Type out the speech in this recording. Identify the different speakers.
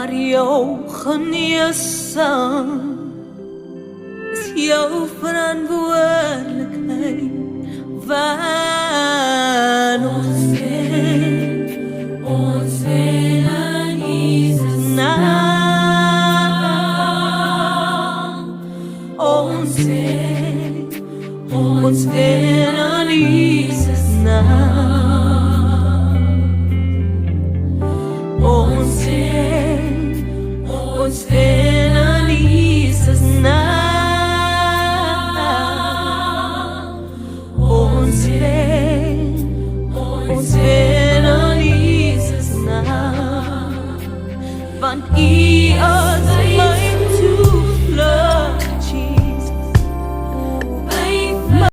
Speaker 1: maar jou geneesing is jou verantwoordelikheid. Want ons wil in Jesus naam. Ons wil in Jesus naam. Ons wil in Jesus naam. Ons wil in Jesus naam. Want